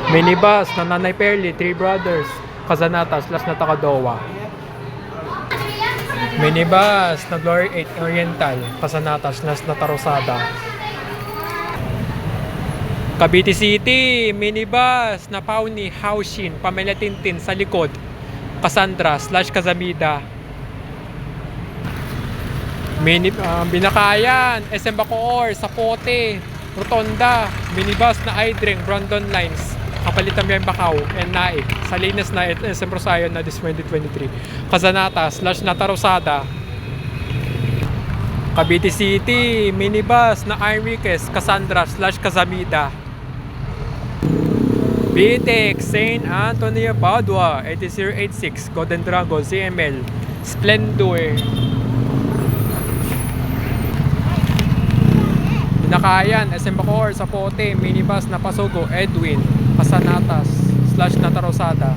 Minibus na Nanay Perli, Three Brothers, Kazanatas, Las Natakadowa. Minibus na Glory 8 Oriental, Kazanatas, Las Natarosada. Cavite City, minibus na Pauni, Haushin, Pamela Tintin sa likod, Cassandra / Kazamida. Binakayan, SM Bacoor, Sapote, Rotonda, minibus na Idring, Brandon Lines, Kapalitan Miyang Bacau, and Naik, Salinas na SM Rosario na this 2023. Kazanata / Natarosada. Cavite City, minibus na Enriquez, Cassandra / Kazamida. BTEC, St. Antonio Padua, 8086, Golden Dragon, CML, Splendor. Binakayan, SM Bacoor, Sapote, minibus na Pasugo, Edwin, Pasanatas / Natarosada.